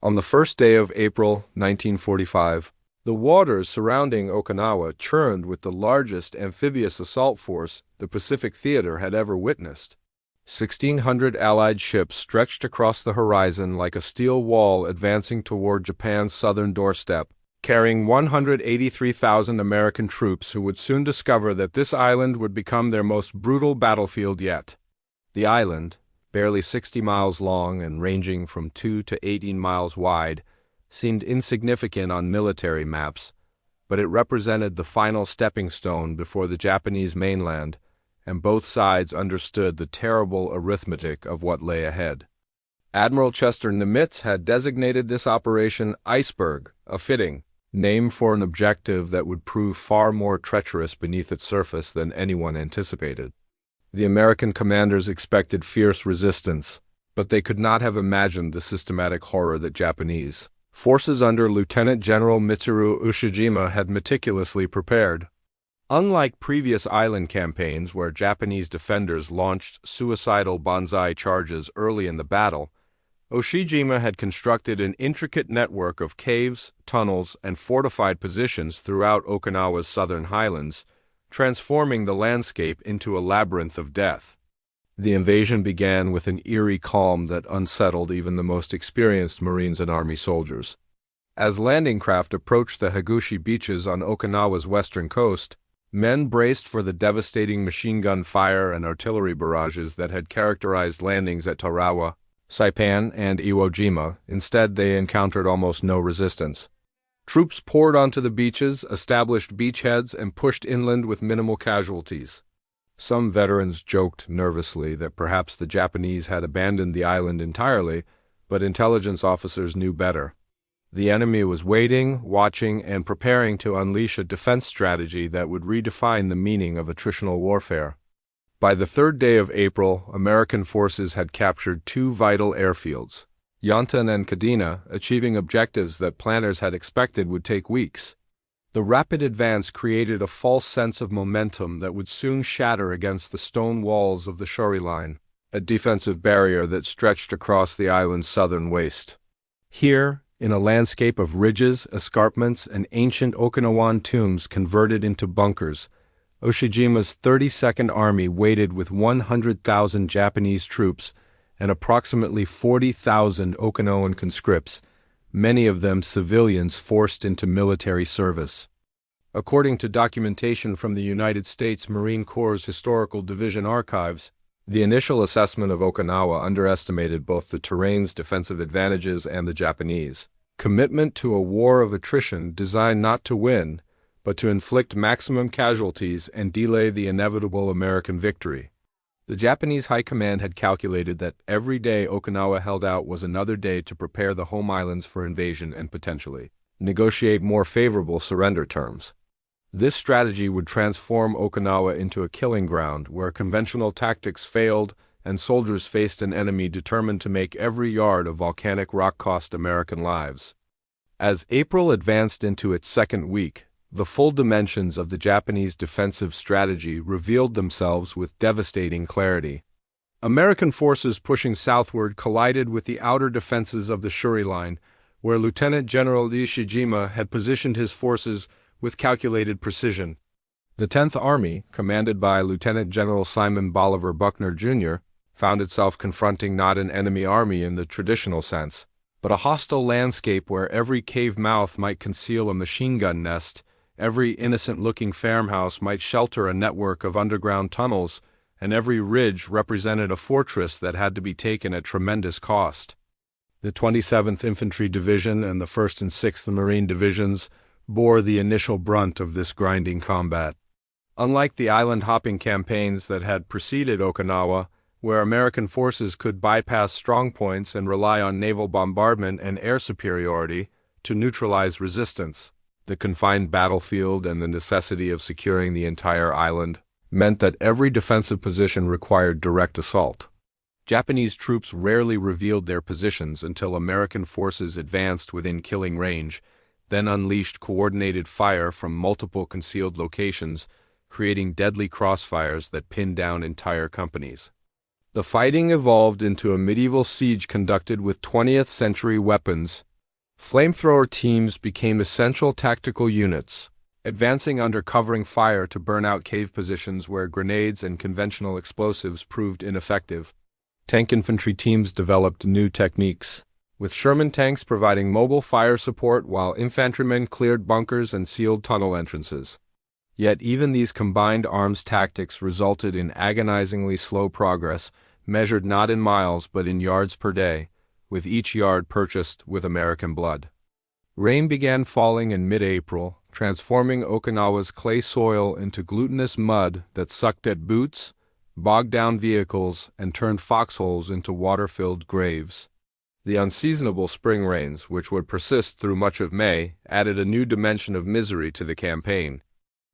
On the first day of April 1945, the waters surrounding Okinawa churned with the largest amphibious assault force the Pacific Theater had ever witnessed. 1,600 Allied ships stretched across the horizon like a steel wall advancing toward Japan's southern doorstep, carrying 183,000 American troops who would soon discover that this island would become their most brutal battlefield yet. The island, barely 60 miles long and ranging from 2 to 18 miles wide, seemed insignificant on military maps, but it represented the final stepping stone before the Japanese mainland, and both sides understood the terrible arithmetic of what lay ahead. Admiral Chester Nimitz had designated this operation Iceberg, a fitting name for an objective that would prove far more treacherous beneath its surface than anyone anticipated. The American commanders expected fierce resistance, but they could not have imagined the systematic horror that Japanese forces under Lieutenant General Mitsuru Ushijima had meticulously prepared. Unlike previous island campaigns where Japanese defenders launched suicidal banzai charges early in the battle, Ushijima had constructed an intricate network of caves, tunnels, and fortified positions throughout Okinawa's southern highlands, transforming the landscape into a labyrinth of death. The invasion began with an eerie calm that unsettled even the most experienced Marines and Army soldiers. As landing craft approached the Higuchi beaches on Okinawa's western coast, men braced for the devastating machine gun fire and artillery barrages that had characterized landings at Tarawa, Saipan, and Iwo Jima. Instead, they encountered almost no resistance. Troops poured onto the beaches, established beachheads, and pushed inland with minimal casualties. Some veterans joked nervously that perhaps the Japanese had abandoned the island entirely, but intelligence officers knew better. The enemy was waiting, watching, and preparing to unleash a defense strategy that would redefine the meaning of attritional warfare. By the third day of April, American forces had captured two vital airfields, Yantan and Kadena, achieving objectives that planners had expected would take weeks. The rapid advance created a false sense of momentum that would soon shatter against the stone walls of the Shori Line, a defensive barrier that stretched across the island's southern waste. Here, in a landscape of ridges, escarpments, and ancient Okinawan tombs converted into bunkers, Ushijima's 32nd Army waited with 100,000 Japanese troops and approximately 40,000 Okinawan conscripts, many of them civilians forced into military service. According to documentation from the United States Marine Corps' Historical Division archives, the initial assessment of Okinawa underestimated both the terrain's defensive advantages and the Japanese commitment to a war of attrition designed not to win, but to inflict maximum casualties and delay the inevitable American victory. The Japanese High Command had calculated that every day Okinawa held out was another day to prepare the home islands for invasion and potentially negotiate more favorable surrender terms. This strategy would transform Okinawa into a killing ground where conventional tactics failed and soldiers faced an enemy determined to make every yard of volcanic rock cost American lives. As April advanced into its second week, the full dimensions of the Japanese defensive strategy revealed themselves with devastating clarity. American forces pushing southward collided with the outer defenses of the Shuri Line, where Lieutenant General Ushijima had positioned his forces with calculated precision. The 10th Army, commanded by Lieutenant General Simon Bolivar Buckner, Jr., found itself confronting not an enemy army in the traditional sense, but a hostile landscape where every cave mouth might conceal a machine gun nest, every innocent-looking farmhouse might shelter a network of underground tunnels, and every ridge represented a fortress that had to be taken at tremendous cost. The 27th Infantry Division and the 1st and 6th Marine Divisions bore the initial brunt of this grinding combat. Unlike the island-hopping campaigns that had preceded Okinawa, where American forces could bypass strongpoints and rely on naval bombardment and air superiority to neutralize resistance, the confined battlefield and the necessity of securing the entire island meant that every defensive position required direct assault. Japanese troops rarely revealed their positions until American forces advanced within killing range, then unleashed coordinated fire from multiple concealed locations, creating deadly crossfires that pinned down entire companies. The fighting evolved into a medieval siege conducted with 20th-century weapons Flamethrower teams became essential tactical units, advancing under covering fire to burn out cave positions where grenades and conventional explosives proved ineffective. Tank infantry teams developed new techniques, with Sherman tanks providing mobile fire support while infantrymen cleared bunkers and sealed tunnel entrances. Yet even these combined arms tactics resulted in agonizingly slow progress, measured not in miles but in yards per day, with each yard purchased with American blood. Rain began falling in mid-April, transforming Okinawa's clay soil into glutinous mud that sucked at boots, bogged down vehicles, and turned foxholes into water-filled graves. The unseasonable spring rains, which would persist through much of May, added a new dimension of misery to the campaign.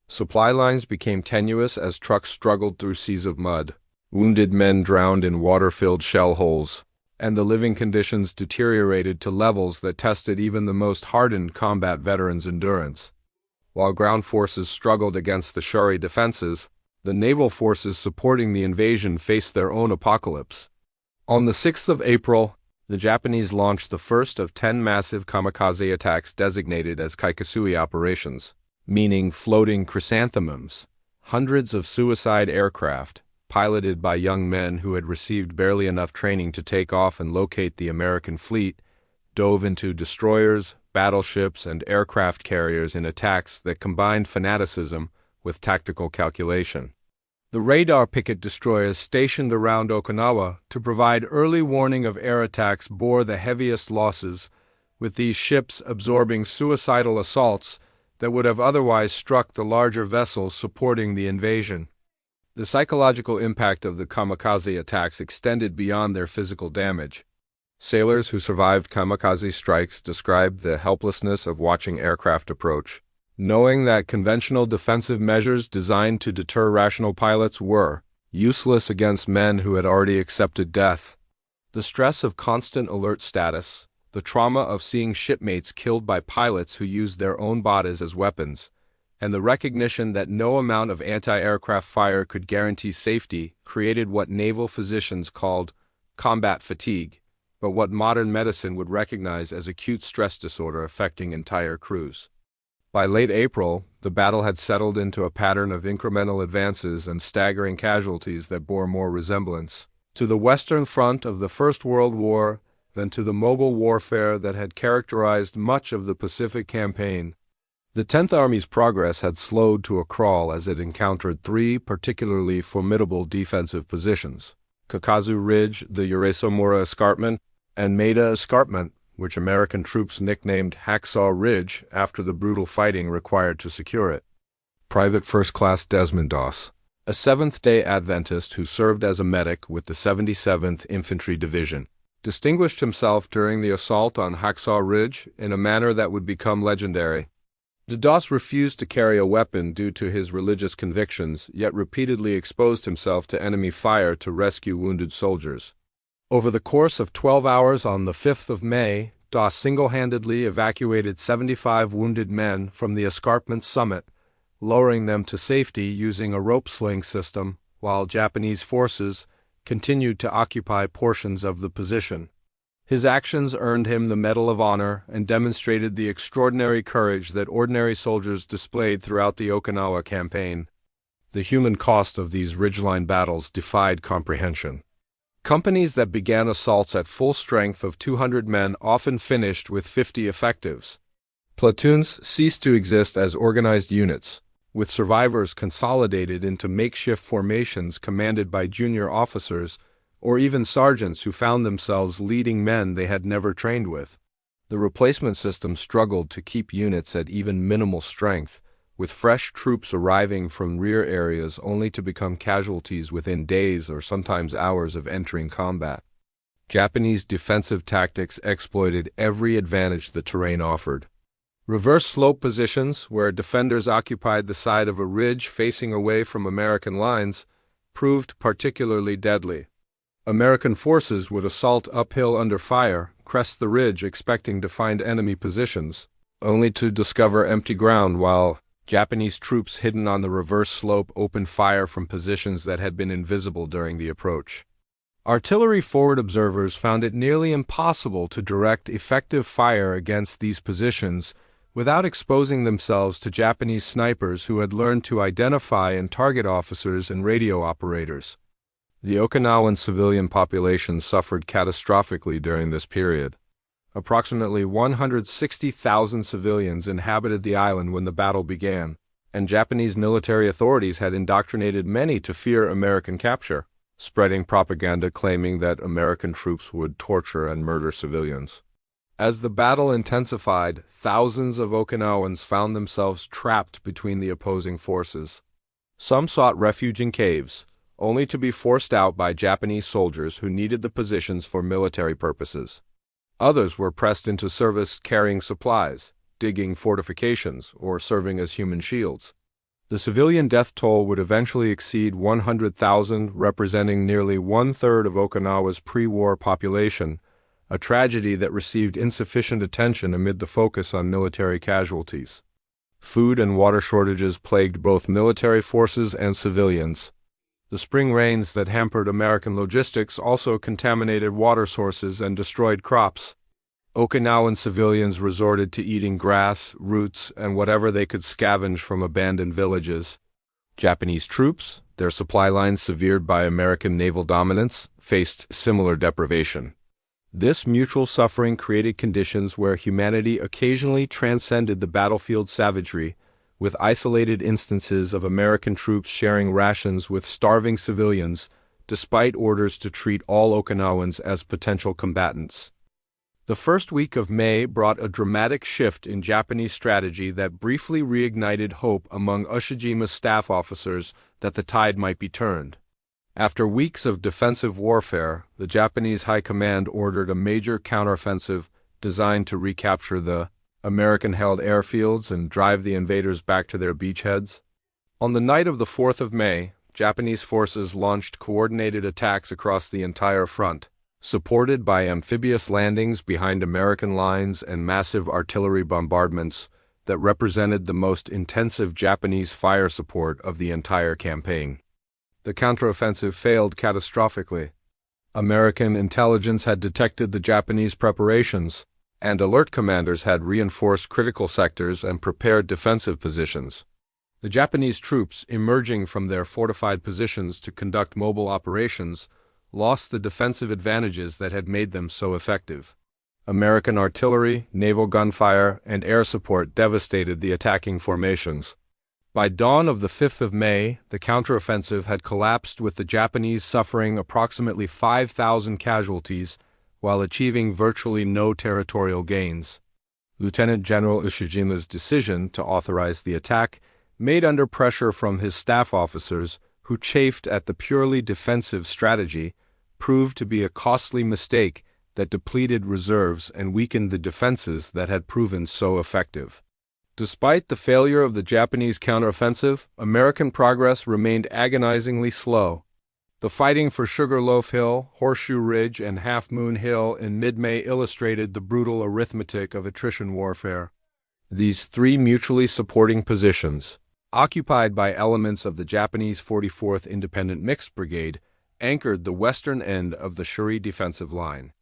Supply lines became tenuous as trucks struggled through seas of mud. Wounded men drowned in water-filled shell holes, and the living conditions deteriorated to levels that tested even the most hardened combat veterans' endurance. While ground forces struggled against the Shuri defenses, the naval forces supporting the invasion faced their own apocalypse. On the 6th of April, the Japanese launched the first of 10 massive kamikaze attacks designated as Kaikusui operations, meaning floating chrysanthemums. Hundreds of suicide aircraft, piloted by young men who had received barely enough training to take off and locate the American fleet, dove into destroyers, battleships, and aircraft carriers in attacks that combined fanaticism with tactical calculation. The radar picket destroyers stationed around Okinawa to provide early warning of air attacks bore the heaviest losses, with these ships absorbing suicidal assaults that would have otherwise struck the larger vessels supporting the invasion. The psychological impact of the kamikaze attacks extended beyond their physical damage. Sailors who survived kamikaze strikes described the helplessness of watching aircraft approach, knowing that conventional defensive measures designed to deter rational pilots were useless against men who had already accepted death. The stress of constant alert status, the trauma of seeing shipmates killed by pilots who used their own bodies as weapons, and the recognition that no amount of anti-aircraft fire could guarantee safety created what naval physicians called combat fatigue, but what modern medicine would recognize as acute stress disorder affecting entire crews. By late April, the battle had settled into a pattern of incremental advances and staggering casualties that bore more resemblance to the Western Front of the First World War than to the mobile warfare that had characterized much of the Pacific Campaign. The 10th Army's progress had slowed to a crawl as it encountered three particularly formidable defensive positions: Kakazu Ridge, the Urasamura Escarpment, and Maeda Escarpment, which American troops nicknamed Hacksaw Ridge after the brutal fighting required to secure it. Private First Class Desmond Doss, a Seventh-day Adventist who served as a medic with the 77th Infantry Division, distinguished himself during the assault on Hacksaw Ridge in a manner that would become legendary. Doss refused to carry a weapon due to his religious convictions, yet repeatedly exposed himself to enemy fire to rescue wounded soldiers. Over the course of 12 hours on the 5th of May, Doss single-handedly evacuated 75 wounded men from the escarpment summit, lowering them to safety using a rope sling system, while Japanese forces continued to occupy portions of the position. His actions earned him the Medal of Honor and demonstrated the extraordinary courage that ordinary soldiers displayed throughout the Okinawa campaign. The human cost of these ridgeline battles defied comprehension. Companies that began assaults at full strength of 200 men often finished with 50 effectives. Platoons ceased to exist as organized units, with survivors consolidated into makeshift formations commanded by junior officers or even sergeants who found themselves leading men they had never trained with. The replacement system struggled to keep units at even minimal strength, with fresh troops arriving from rear areas only to become casualties within days or sometimes hours of entering combat. Japanese defensive tactics exploited every advantage the terrain offered. Reverse slope positions, where defenders occupied the side of a ridge facing away from American lines, proved particularly deadly. American forces would assault uphill under fire, crest the ridge expecting to find enemy positions, only to discover empty ground while Japanese troops hidden on the reverse slope opened fire from positions that had been invisible during the approach. Artillery forward observers found it nearly impossible to direct effective fire against these positions without exposing themselves to Japanese snipers who had learned to identify and target officers and radio operators. The Okinawan civilian population suffered catastrophically during this period. Approximately 160,000 civilians inhabited the island when the battle began, and Japanese military authorities had indoctrinated many to fear American capture, spreading propaganda claiming that American troops would torture and murder civilians. As the battle intensified, thousands of Okinawans found themselves trapped between the opposing forces. Some sought refuge in caves, only to be forced out by Japanese soldiers who needed the positions for military purposes. Others were pressed into service carrying supplies, digging fortifications, or serving as human shields. The civilian death toll would eventually exceed 100,000, representing nearly one-third of Okinawa's pre-war population, a tragedy that received insufficient attention amid the focus on military casualties. Food and water shortages plagued both military forces and civilians. The spring rains that hampered American logistics also contaminated water sources and destroyed crops. Okinawan civilians resorted to eating grass, roots, and whatever they could scavenge from abandoned villages. Japanese troops, their supply lines severed by American naval dominance, faced similar deprivation. This mutual suffering created conditions where humanity occasionally transcended the battlefield savagery, with isolated instances of American troops sharing rations with starving civilians, despite orders to treat all Okinawans as potential combatants. The first week of May brought a dramatic shift in Japanese strategy that briefly reignited hope among Ushijima's staff officers that the tide might be turned. After weeks of defensive warfare, the Japanese High Command ordered a major counteroffensive designed to recapture the American-held airfields and drive the invaders back to their beachheads. On the night of the 4th of May, Japanese forces launched coordinated attacks across the entire front, supported by amphibious landings behind American lines and massive artillery bombardments that represented the most intensive Japanese fire support of the entire campaign. The counteroffensive failed catastrophically. American intelligence had detected the Japanese preparations, and alert commanders had reinforced critical sectors and prepared defensive positions. The Japanese troops, emerging from their fortified positions to conduct mobile operations, lost the defensive advantages that had made them so effective. American artillery, naval gunfire, and air support devastated the attacking formations. By dawn of the 5th of May, the counteroffensive had collapsed, with the Japanese suffering approximately 5,000 casualties while achieving virtually no territorial gains. Lieutenant General Ushijima's decision to authorize the attack, made under pressure from his staff officers who chafed at the purely defensive strategy, proved to be a costly mistake that depleted reserves and weakened the defenses that had proven so effective. Despite the failure of the Japanese counteroffensive, American progress remained agonizingly slow. The fighting for Sugarloaf Hill, Horseshoe Ridge, and Half Moon Hill in mid-May illustrated the brutal arithmetic of attrition warfare. These three mutually supporting positions, occupied by elements of the Japanese 44th Independent Mixed Brigade, anchored the western end of the Shuri defensive line.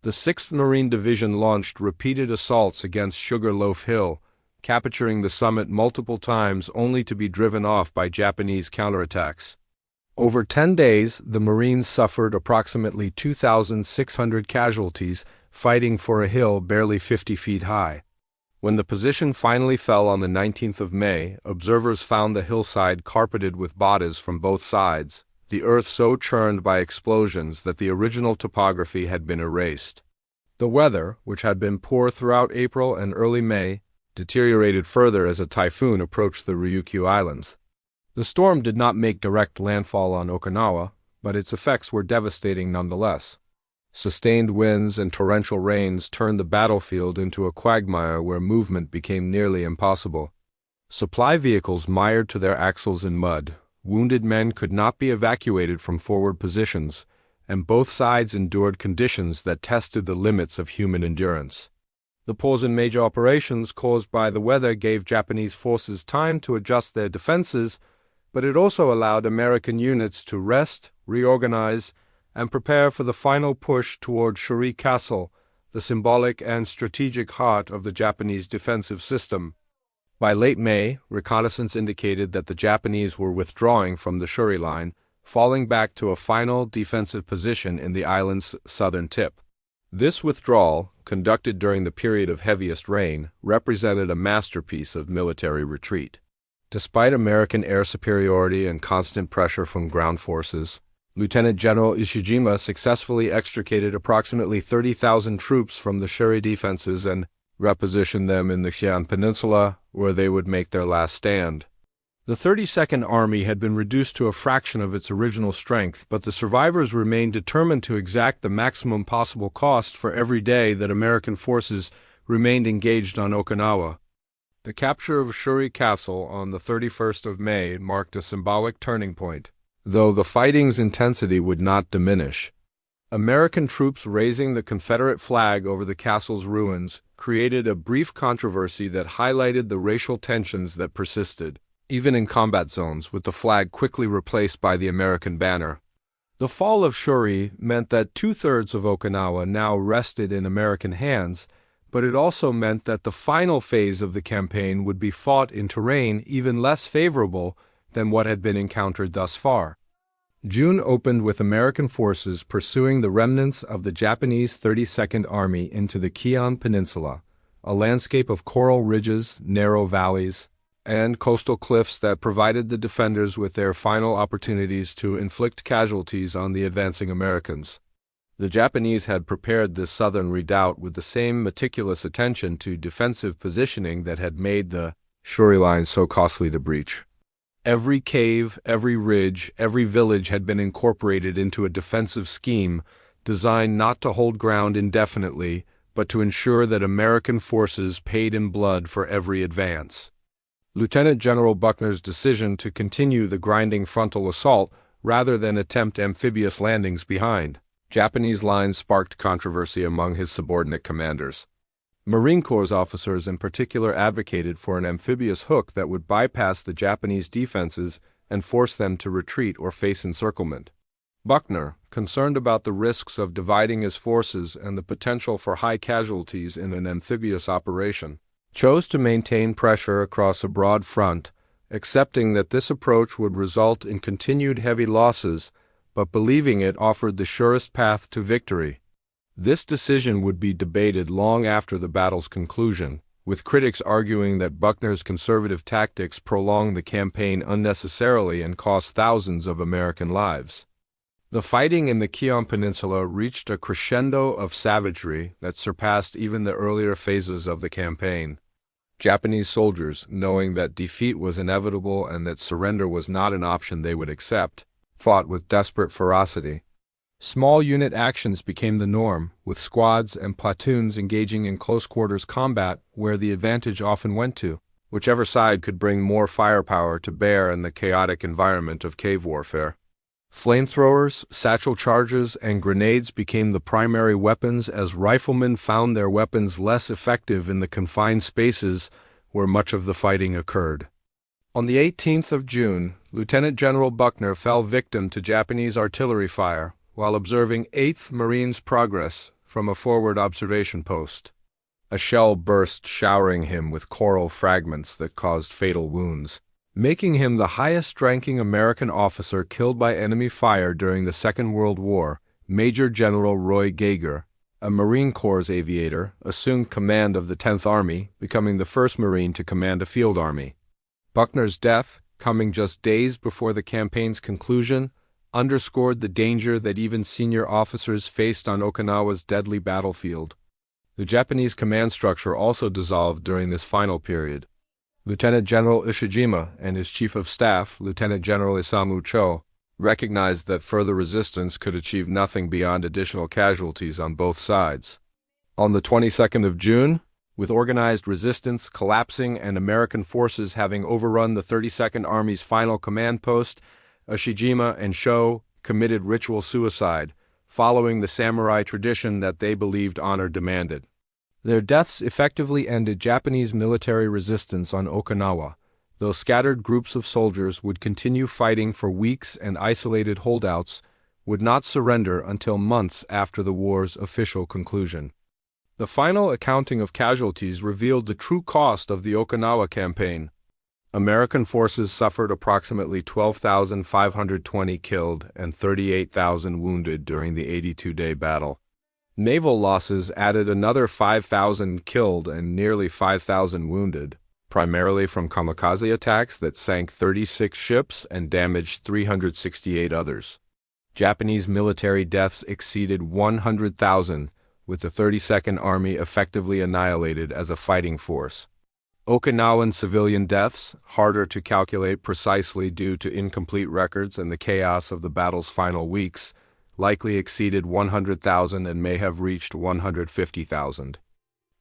The 6th Marine Division launched repeated assaults against Sugarloaf Hill, capturing the summit multiple times only to be driven off by Japanese counterattacks. Over 10 days, the Marines suffered approximately 2,600 casualties fighting for a hill barely 50 feet high. When the position finally fell on the 19th of May, observers found the hillside carpeted with bodies from both sides, the earth so churned by explosions that the original topography had been erased. The weather, which had been poor throughout April and early May, deteriorated further as a typhoon approached the Ryukyu Islands. The storm did not make direct landfall on Okinawa, but its effects were devastating nonetheless. Sustained winds and torrential rains turned the battlefield into a quagmire where movement became nearly impossible. Supply vehicles mired to their axles in mud, wounded men could not be evacuated from forward positions, and both sides endured conditions that tested the limits of human endurance. The pause in major operations caused by the weather gave Japanese forces time to adjust their defenses, but it also allowed American units to rest, reorganize, and prepare for the final push toward Shuri Castle, the symbolic and strategic heart of the Japanese defensive system. By late May, reconnaissance indicated that the Japanese were withdrawing from the Shuri line, falling back to a final defensive position in the island's southern tip. This withdrawal, conducted during the period of heaviest rain, represented a masterpiece of military retreat. Despite American air superiority and constant pressure from ground forces, Lieutenant General Ishijima successfully extricated approximately 30,000 troops from the Shuri defenses and repositioned them in the Xi'an Peninsula, where they would make their last stand. The 32nd Army had been reduced to a fraction of its original strength, but the survivors remained determined to exact the maximum possible cost for every day that American forces remained engaged on Okinawa. The capture of Shuri Castle on the 31st of May marked a symbolic turning point, though the fighting's intensity would not diminish. American troops raising the Confederate flag over the castle's ruins created a brief controversy that highlighted the racial tensions that persisted, even in combat zones, with the flag quickly replaced by the American banner. The fall of Shuri meant that two-thirds of Okinawa now rested in American hands, but it also meant that the final phase of the campaign would be fought in terrain even less favorable than what had been encountered thus far. June opened with American forces pursuing the remnants of the Japanese 32nd Army into the Xi'an Peninsula, a landscape of coral ridges, narrow valleys, and coastal cliffs that provided the defenders with their final opportunities to inflict casualties on the advancing Americans. The Japanese had prepared this southern redoubt with the same meticulous attention to defensive positioning that had made the Shuri line so costly to breach. Every cave, every ridge, every village had been incorporated into a defensive scheme designed not to hold ground indefinitely, but to ensure that American forces paid in blood for every advance. Lieutenant General Buckner's decision to continue the grinding frontal assault rather than attempt amphibious landings behind Japanese lines sparked controversy among his subordinate commanders. Marine Corps officers in particular advocated for an amphibious hook that would bypass the Japanese defenses and force them to retreat or face encirclement. Buckner, concerned about the risks of dividing his forces and the potential for high casualties in an amphibious operation, chose to maintain pressure across a broad front, accepting that this approach would result in continued heavy losses, but believing it offered the surest path to victory. This decision would be debated long after the battle's conclusion, with critics arguing that Buckner's conservative tactics prolonged the campaign unnecessarily and cost thousands of American lives. The fighting in the Xi'an Peninsula reached a crescendo of savagery that surpassed even the earlier phases of the campaign. Japanese soldiers, knowing that defeat was inevitable and that surrender was not an option they would accept, fought with desperate ferocity. Small unit actions became the norm, with squads and platoons engaging in close-quarters combat where the advantage often went to, whichever side could bring more firepower to bear in the chaotic environment of cave warfare. Flamethrowers, satchel charges, and grenades became the primary weapons as riflemen found their weapons less effective in the confined spaces where much of the fighting occurred. On the 18th of June, Lieutenant General Buckner fell victim to Japanese artillery fire while observing 8th Marines' progress from a forward observation post. A shell burst, showering him with coral fragments that caused fatal wounds, making him the highest-ranking American officer killed by enemy fire during the Second World War. Major General Roy Geiger, a Marine Corps aviator, assumed command of the 10th Army, becoming the first Marine to command a field army. Buckner's death, coming just days before the campaign's conclusion, underscored the danger that even senior officers faced on Okinawa's deadly battlefield. The Japanese command structure also dissolved during this final period. Lieutenant General Ishijima and his Chief of Staff, Lieutenant General Isamu Cho, recognized that further resistance could achieve nothing beyond additional casualties on both sides. On the 22nd of June, with organized resistance collapsing and American forces having overrun the 32nd Army's final command post, Ishijima and Sho committed ritual suicide, following the samurai tradition that they believed honor demanded. Their deaths effectively ended Japanese military resistance on Okinawa, though scattered groups of soldiers would continue fighting for weeks and isolated holdouts would not surrender until months after the war's official conclusion. The final accounting of casualties revealed the true cost of the Okinawa campaign. American forces suffered approximately 12,520 killed and 38,000 wounded during the 82-day battle. Naval losses added another 5,000 killed and nearly 5,000 wounded, primarily from kamikaze attacks that sank 36 ships and damaged 368 others. Japanese military deaths exceeded 100,000, with the 32nd Army effectively annihilated as a fighting force. Okinawan civilian deaths, harder to calculate precisely due to incomplete records and the chaos of the battle's final weeks, likely exceeded 100,000 and may have reached 150,000.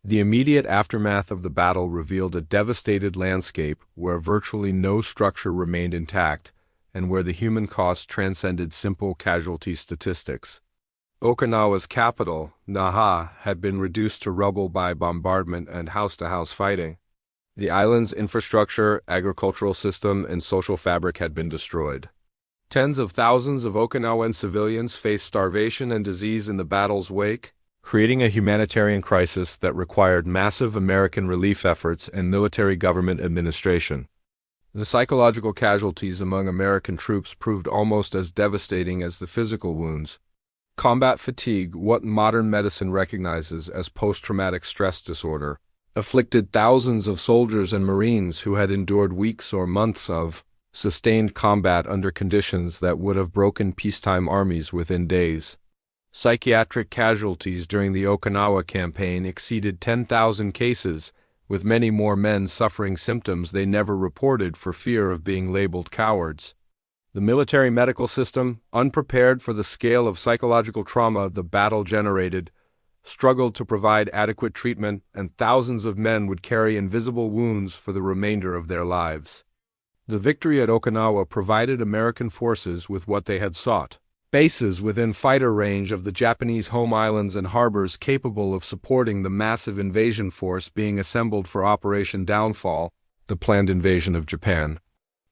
The immediate aftermath of the battle revealed a devastated landscape where virtually no structure remained intact and where the human cost transcended simple casualty statistics. Okinawa's capital, Naha, had been reduced to rubble by bombardment and house-to-house fighting. The island's infrastructure, agricultural system, and social fabric had been destroyed. Tens of thousands of Okinawan civilians faced starvation and disease in the battle's wake, creating a humanitarian crisis that required massive American relief efforts and military government administration. The psychological casualties among American troops proved almost as devastating as the physical wounds. Combat fatigue, what modern medicine recognizes as post-traumatic stress disorder, afflicted thousands of soldiers and Marines who had endured weeks or months of sustained combat under conditions that would have broken peacetime armies within days. Psychiatric casualties during the Okinawa campaign exceeded 10,000 cases, with many more men suffering symptoms they never reported for fear of being labeled cowards. The military medical system, unprepared for the scale of psychological trauma the battle generated, struggled to provide adequate treatment, and thousands of men would carry invisible wounds for the remainder of their lives. The victory at Okinawa provided American forces with what they had sought: bases within fighter range of the Japanese home islands and harbors capable of supporting the massive invasion force being assembled for Operation Downfall, the planned invasion of Japan.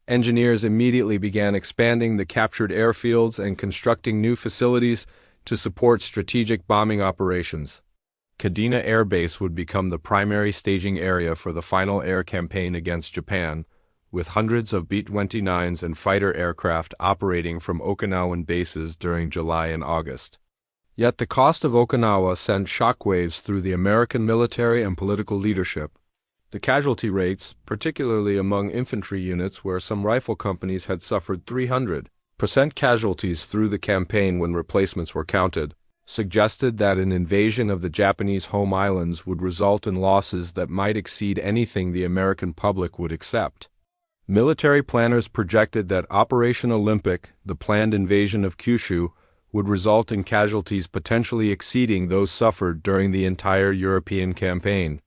Engineers immediately began expanding the captured airfields and constructing new facilities to support strategic bombing operations. Kadena Air Base would become the primary staging area for the final air campaign against Japan, with hundreds of B-29s and fighter aircraft operating from Okinawan bases during July and August. Yet the cost of Okinawa sent shockwaves through the American military and political leadership. The casualty rates, particularly among infantry units where some rifle companies had suffered 300% casualties through the campaign when replacements were counted, suggested that an invasion of the Japanese home islands would result in losses that might exceed anything the American public would accept. Military planners projected that Operation Olympic, the planned invasion of Kyushu, would result in casualties potentially exceeding those suffered during the entire European campaign.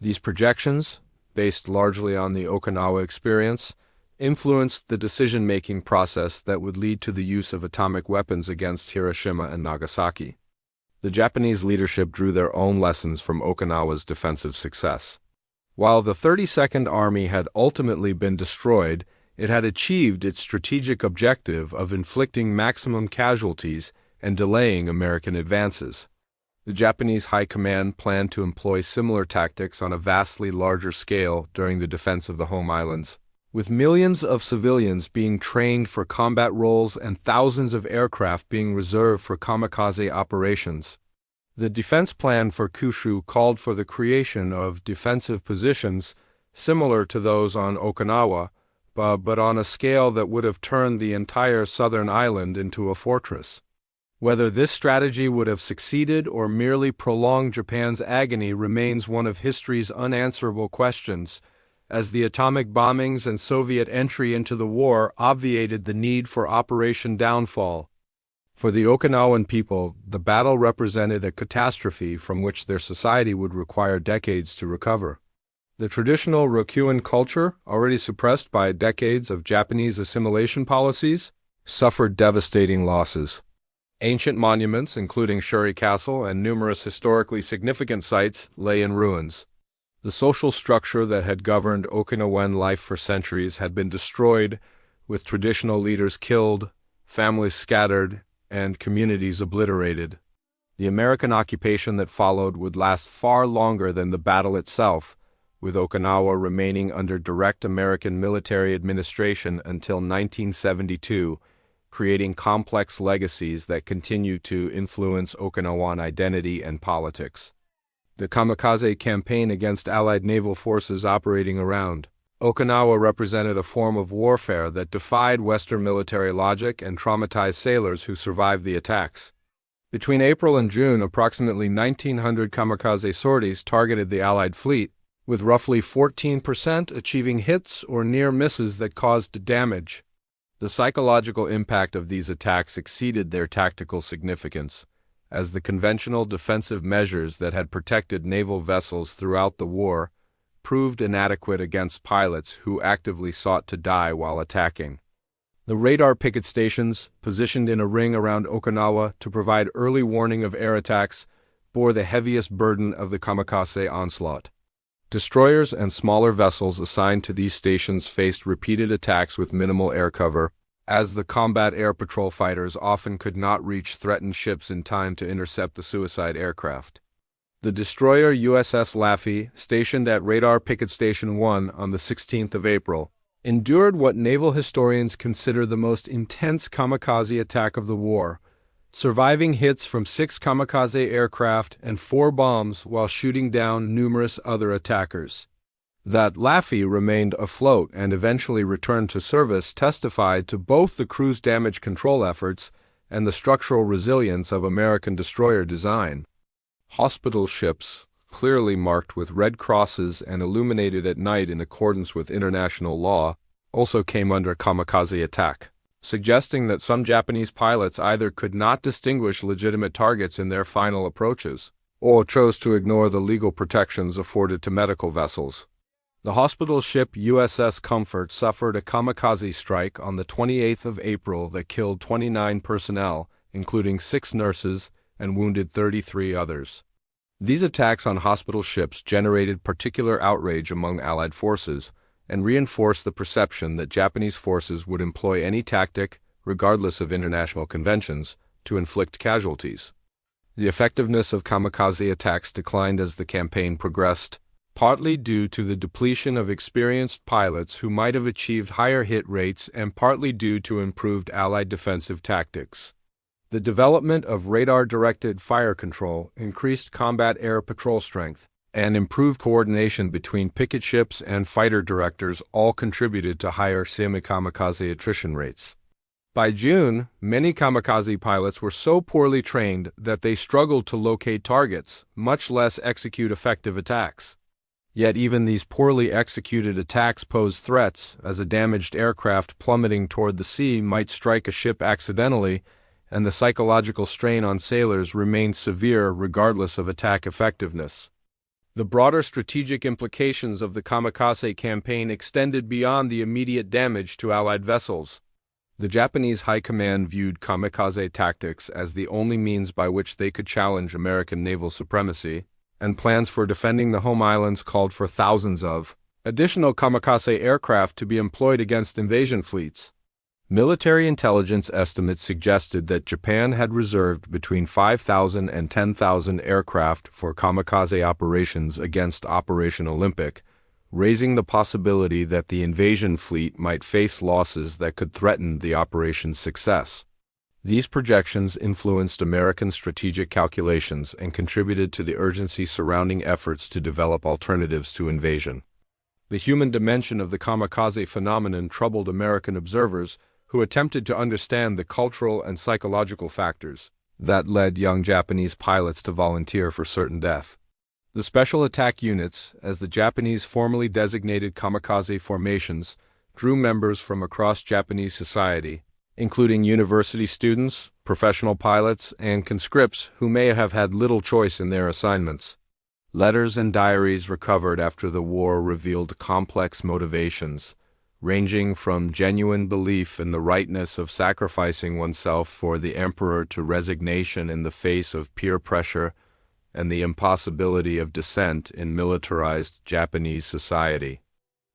These projections, based largely on the Okinawa experience, influenced the decision-making process that would lead to the use of atomic weapons against Hiroshima and Nagasaki. The Japanese leadership drew their own lessons from Okinawa's defensive success. While the 32nd Army had ultimately been destroyed, it had achieved its strategic objective of inflicting maximum casualties and delaying American advances. The Japanese High Command planned to employ similar tactics on a vastly larger scale during the defense of the home islands, with millions of civilians being trained for combat roles and thousands of aircraft being reserved for kamikaze operations. The defense plan for Kyushu called for the creation of defensive positions similar to those on Okinawa, but on a scale that would have turned the entire southern island into a fortress. Whether this strategy would have succeeded or merely prolonged Japan's agony remains one of history's unanswerable questions, as the atomic bombings and Soviet entry into the war obviated the need for Operation Downfall. For the Okinawan people, the battle represented a catastrophe from which their society would require decades to recover. The traditional Rokuin culture, already suppressed by decades of Japanese assimilation policies, suffered devastating losses. Ancient monuments, including Shuri Castle and numerous historically significant sites, lay in ruins. The social structure that had governed Okinawan life for centuries had been destroyed, with traditional leaders killed, families scattered, and communities obliterated. The American occupation that followed would last far longer than the battle itself, with Okinawa remaining under direct American military administration until 1972, creating complex legacies that continue to influence Okinawan identity and politics. The kamikaze campaign against Allied naval forces operating around Okinawa represented a form of warfare that defied Western military logic and traumatized sailors who survived the attacks. Between April and June, approximately 1,900 kamikaze sorties targeted the Allied fleet, with roughly 14% achieving hits or near misses that caused damage. The psychological impact of these attacks exceeded their tactical significance, as the conventional defensive measures that had protected naval vessels throughout the war proved inadequate against pilots who actively sought to die while attacking. The radar picket stations, positioned in a ring around Okinawa to provide early warning of air attacks, bore the heaviest burden of the kamikaze onslaught. Destroyers and smaller vessels assigned to these stations faced repeated attacks with minimal air cover, as the combat air patrol fighters often could not reach threatened ships in time to intercept the suicide aircraft. The destroyer USS Laffey, stationed at Radar Picket Station 1 on the 16th of April, endured what naval historians consider the most intense kamikaze attack of the war, surviving hits from 6 kamikaze aircraft and 4 bombs while shooting down numerous other attackers. That Laffey remained afloat and eventually returned to service testified to both the crew's damage control efforts and the structural resilience of American destroyer design. Hospital ships, clearly marked with red crosses and illuminated at night in accordance with international law, also came under kamikaze attack, suggesting that some Japanese pilots either could not distinguish legitimate targets in their final approaches, or chose to ignore the legal protections afforded to medical vessels. The hospital ship USS Comfort suffered a kamikaze strike on the 28th of April that killed 29 personnel, including 6 nurses, and wounded 33 others. These attacks on hospital ships generated particular outrage among Allied forces and reinforced the perception that Japanese forces would employ any tactic, regardless of international conventions, to inflict casualties. The effectiveness of kamikaze attacks declined as the campaign progressed, partly due to the depletion of experienced pilots who might have achieved higher hit rates and partly due to improved Allied defensive tactics. The development of radar-directed fire control, increased combat air patrol strength, and improved coordination between picket ships and fighter directors all contributed to higher semi-kamikaze attrition rates. By June, many kamikaze pilots were so poorly trained that they struggled to locate targets, much less execute effective attacks. Yet even these poorly executed attacks posed threats, as a damaged aircraft plummeting toward the sea might strike a ship accidentally, and the psychological strain on sailors remained severe regardless of attack effectiveness. The broader strategic implications of the kamikaze campaign extended beyond the immediate damage to Allied vessels. The Japanese High Command viewed kamikaze tactics as the only means by which they could challenge American naval supremacy, and plans for defending the home islands called for thousands of additional kamikaze aircraft to be employed against invasion fleets. Military intelligence estimates suggested that Japan had reserved between 5,000 and 10,000 aircraft for kamikaze operations against Operation Olympic, raising the possibility that the invasion fleet might face losses that could threaten the operation's success. These projections influenced American strategic calculations and contributed to the urgency surrounding efforts to develop alternatives to invasion. The human dimension of the kamikaze phenomenon troubled American observers who attempted to understand the cultural and psychological factors that led young Japanese pilots to volunteer for certain death. The Special Attack Units, as the Japanese formally designated kamikaze formations, drew members from across Japanese society, including university students, professional pilots, and conscripts who may have had little choice in their assignments. Letters and diaries recovered after the war revealed complex motivations, ranging from genuine belief in the rightness of sacrificing oneself for the emperor to resignation in the face of peer pressure and the impossibility of dissent in militarized Japanese society.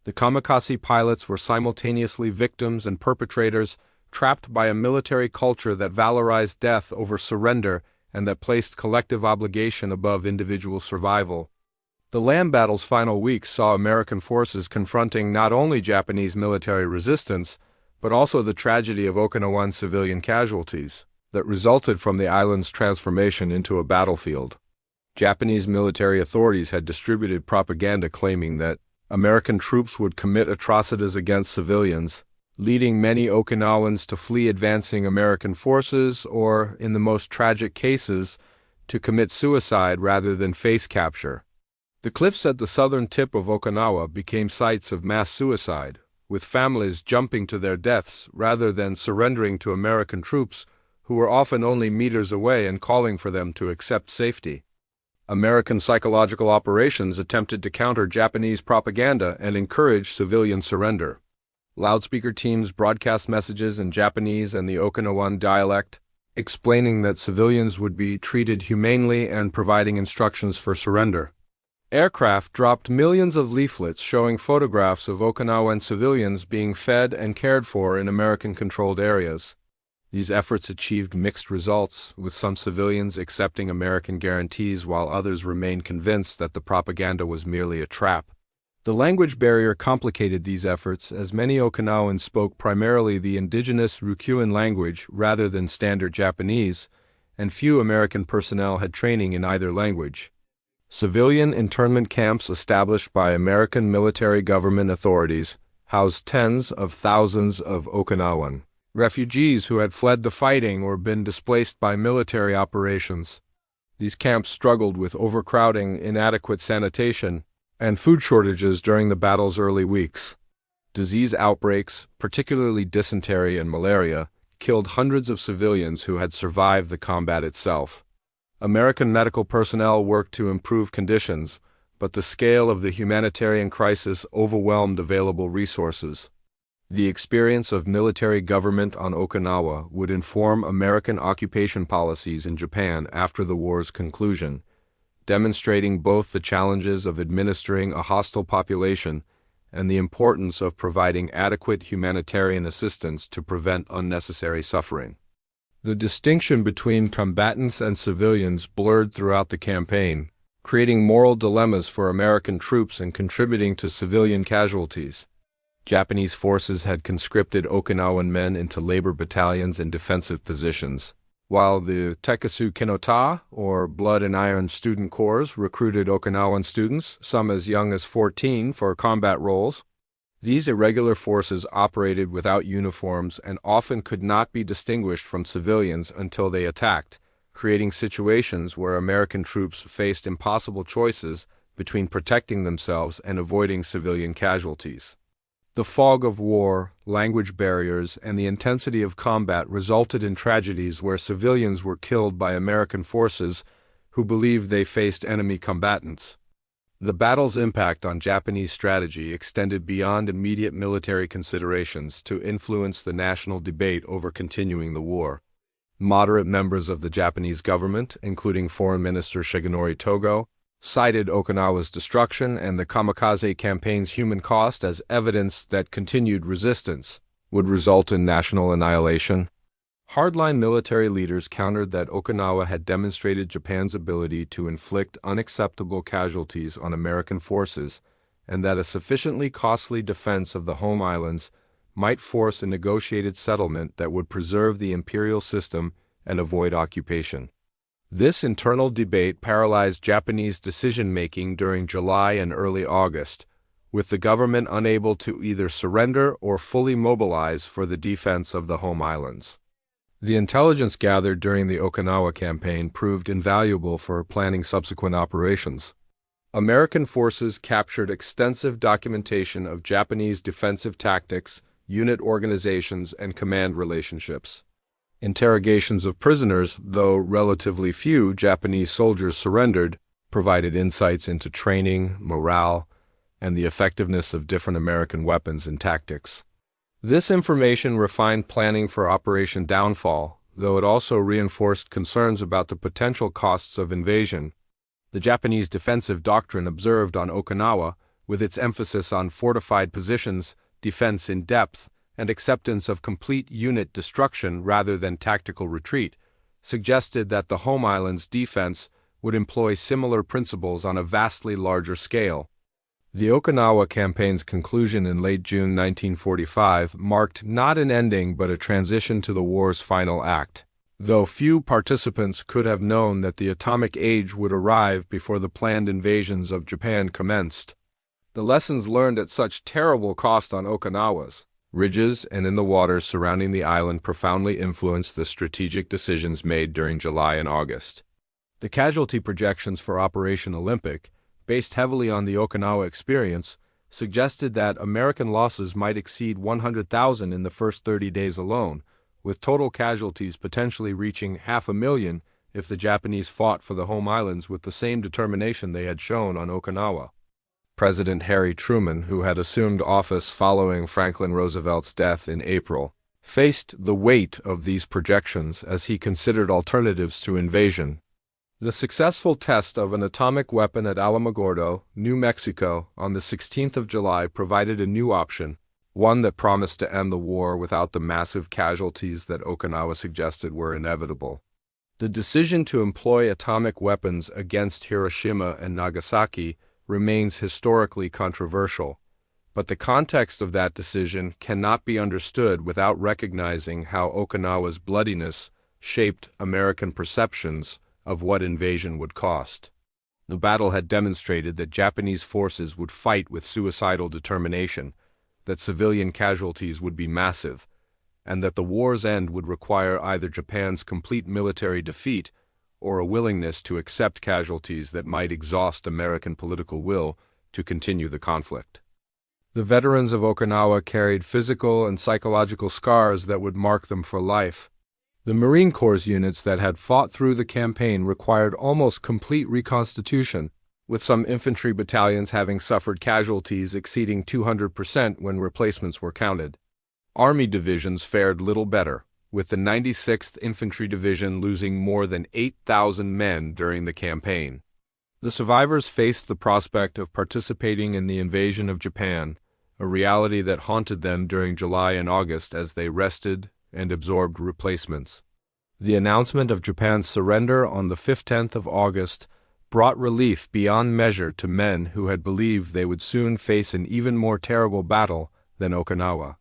The kamikaze pilots were simultaneously victims and perpetrators trapped by a military culture that valorized death over surrender and that placed collective obligation above individual survival. The land battle's final weeks saw American forces confronting not only Japanese military resistance, but also the tragedy of Okinawan civilian casualties that resulted from the island's transformation into a battlefield. Japanese military authorities had distributed propaganda claiming that American troops would commit atrocities against civilians, leading many Okinawans to flee advancing American forces or, in the most tragic cases, to commit suicide rather than face capture. The cliffs at the southern tip of Okinawa became sites of mass suicide, with families jumping to their deaths rather than surrendering to American troops who were often only meters away and calling for them to accept safety. American psychological operations attempted to counter Japanese propaganda and encourage civilian surrender. Loudspeaker teams broadcast messages in Japanese and the Okinawan dialect, explaining that civilians would be treated humanely and providing instructions for surrender. Aircraft dropped millions of leaflets showing photographs of Okinawan civilians being fed and cared for in American-controlled areas. These efforts achieved mixed results, with some civilians accepting American guarantees while others remained convinced that the propaganda was merely a trap. The language barrier complicated these efforts, as many Okinawans spoke primarily the indigenous Ryukyuan language rather than standard Japanese, and few American personnel had training in either language. Civilian internment camps established by American military government authorities housed tens of thousands of Okinawan refugees who had fled the fighting or been displaced by military operations. These camps struggled with overcrowding, inadequate sanitation, and food shortages during the battle's early weeks. Disease outbreaks, particularly dysentery and malaria, killed hundreds of civilians who had survived the combat itself. American medical personnel worked to improve conditions, but the scale of the humanitarian crisis overwhelmed available resources. The experience of military government on Okinawa would inform American occupation policies in Japan after the war's conclusion, demonstrating both the challenges of administering a hostile population and the importance of providing adequate humanitarian assistance to prevent unnecessary suffering. The distinction between combatants and civilians blurred throughout the campaign, creating moral dilemmas for American troops and contributing to civilian casualties. Japanese forces had conscripted Okinawan men into labor battalions and defensive positions, while the Teketsu Kinota, or Blood and Iron Student Corps, recruited Okinawan students, some as young as 14, for combat roles. These irregular forces operated without uniforms and often could not be distinguished from civilians until they attacked, creating situations where American troops faced impossible choices between protecting themselves and avoiding civilian casualties. The fog of war, language barriers, and the intensity of combat resulted in tragedies where civilians were killed by American forces who believed they faced enemy combatants. The battle's impact on Japanese strategy extended beyond immediate military considerations to influence the national debate over continuing the war. Moderate members of the Japanese government, including Foreign Minister Shigenori Togo, cited Okinawa's destruction and the kamikaze campaign's human cost as evidence that continued resistance would result in national annihilation. Hardline military leaders countered that Okinawa had demonstrated Japan's ability to inflict unacceptable casualties on American forces, and that a sufficiently costly defense of the home islands might force a negotiated settlement that would preserve the imperial system and avoid occupation. This internal debate paralyzed Japanese decision-making during July and early August, with the government unable to either surrender or fully mobilize for the defense of the home islands. The intelligence gathered during the Okinawa campaign proved invaluable for planning subsequent operations. American forces captured extensive documentation of Japanese defensive tactics, unit organizations, and command relationships. Interrogations of prisoners, though relatively few Japanese soldiers surrendered, provided insights into training, morale, and the effectiveness of different American weapons and tactics. This information refined planning for Operation Downfall, though it also reinforced concerns about the potential costs of invasion. The Japanese defensive doctrine observed on Okinawa, with its emphasis on fortified positions, defense in depth, and acceptance of complete unit destruction rather than tactical retreat, suggested that the home island's defense would employ similar principles on a vastly larger scale. The Okinawa campaign's conclusion in late June 1945 marked not an ending but a transition to the war's final act, though few participants could have known that the atomic age would arrive before the planned invasions of Japan commenced. The lessons learned at such terrible cost on Okinawa's ridges and in the waters surrounding the island profoundly influenced the strategic decisions made during July and August. The casualty projections for Operation Olympic, based heavily on the Okinawa experience, suggested that American losses might exceed 100,000 in the first 30 days alone, with total casualties potentially reaching 500,000 if the Japanese fought for the home islands with the same determination they had shown on Okinawa. President Harry Truman, who had assumed office following Franklin Roosevelt's death in April, faced the weight of these projections as he considered alternatives to invasion. The successful test of an atomic weapon at Alamogordo, New Mexico, on the 16th of July provided a new option, one that promised to end the war without the massive casualties that Okinawa suggested were inevitable. The decision to employ atomic weapons against Hiroshima and Nagasaki remains historically controversial, but the context of that decision cannot be understood without recognizing how Okinawa's bloodiness shaped American perceptions of what invasion would cost. The battle had demonstrated that Japanese forces would fight with suicidal determination, that civilian casualties would be massive, and that the war's end would require either Japan's complete military defeat or a willingness to accept casualties that might exhaust American political will to continue the conflict. The veterans of Okinawa carried physical and psychological scars that would mark them for life. The Marine Corps units that had fought through the campaign required almost complete reconstitution, with some infantry battalions having suffered casualties exceeding 200% when replacements were counted. Army divisions fared little better, with the 96th Infantry Division losing more than 8,000 men during the campaign. The survivors faced the prospect of participating in the invasion of Japan, a reality that haunted them during July and August as they rested and absorbed replacements. The announcement of Japan's surrender on the 15th of August brought relief beyond measure to men who had believed they would soon face an even more terrible battle than Okinawa.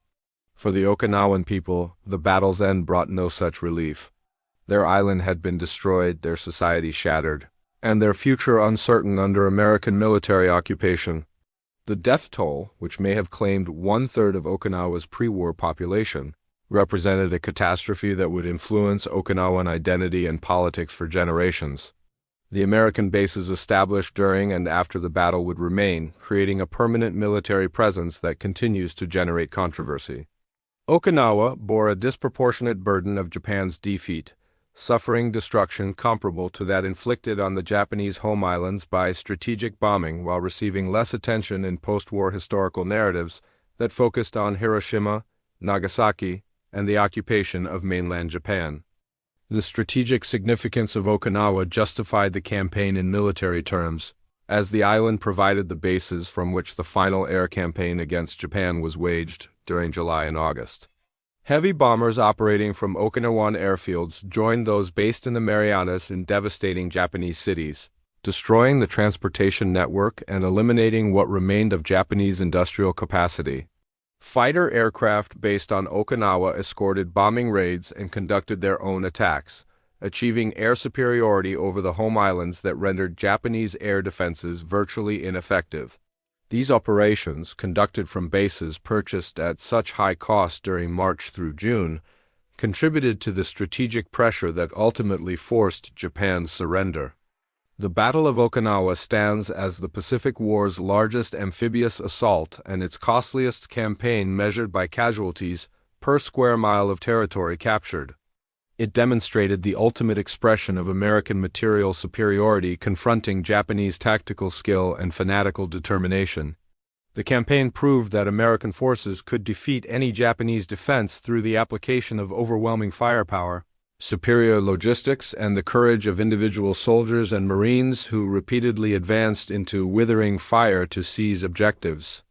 For the Okinawan people, the battle's end brought no such relief. Their island had been destroyed, their society shattered, and their future uncertain under American military occupation. The death toll, which may have claimed 1/3 of Okinawa's pre-war population, represented a catastrophe that would influence Okinawan identity and politics for generations. The American bases established during and after the battle would remain, creating a permanent military presence that continues to generate controversy. Okinawa bore a disproportionate burden of Japan's defeat, suffering destruction comparable to that inflicted on the Japanese home islands by strategic bombing while receiving less attention in post-war historical narratives that focused on Hiroshima, Nagasaki, and the occupation of mainland Japan. The strategic significance of Okinawa justified the campaign in military terms, as the island provided the bases from which the final air campaign against Japan was waged during July and August. Heavy bombers operating from Okinawan airfields joined those based in the Marianas in devastating Japanese cities, destroying the transportation network and eliminating what remained of Japanese industrial capacity. Fighter aircraft based on Okinawa escorted bombing raids and conducted their own attacks, achieving air superiority over the home islands that rendered Japanese air defenses virtually ineffective. These operations, conducted from bases purchased at such high cost during March through June, contributed to the strategic pressure that ultimately forced Japan's surrender. The Battle of Okinawa stands as the Pacific War's largest amphibious assault and its costliest campaign measured by casualties per square mile of territory captured. It demonstrated the ultimate expression of American material superiority confronting Japanese tactical skill and fanatical determination. The campaign proved that American forces could defeat any Japanese defense through the application of overwhelming firepower, superior logistics, and the courage of individual soldiers and Marines who repeatedly advanced into withering fire to seize objectives.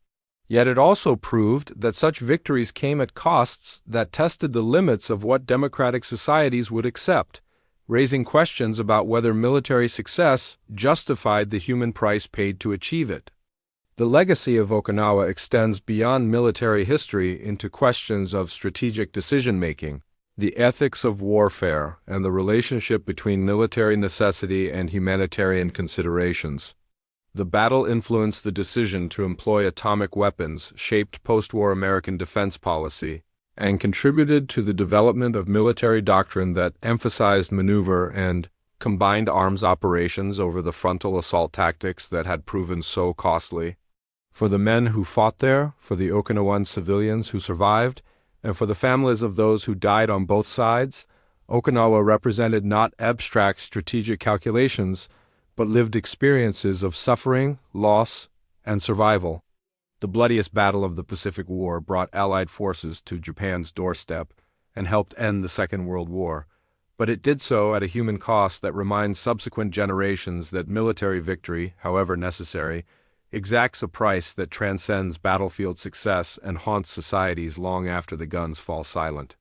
Yet it also proved that such victories came at costs that tested the limits of what democratic societies would accept, raising questions about whether military success justified the human price paid to achieve it. The legacy of Okinawa extends beyond military history into questions of strategic decision-making, the ethics of warfare, and the relationship between military necessity and humanitarian considerations. The battle influenced the decision to employ atomic weapons, shaped post-war American defense policy, and contributed to the development of military doctrine that emphasized maneuver and combined arms operations over the frontal assault tactics that had proven so costly. For the men who fought there, for the Okinawan civilians who survived, and for the families of those who died on both sides, Okinawa represented not abstract strategic calculations, but lived experiences of suffering, loss, and survival. The bloodiest battle of the Pacific War brought Allied forces to Japan's doorstep and helped end the Second World War, but it did so at a human cost that reminds subsequent generations that military victory, however necessary, exacts a price that transcends battlefield success and haunts societies long after the guns fall silent.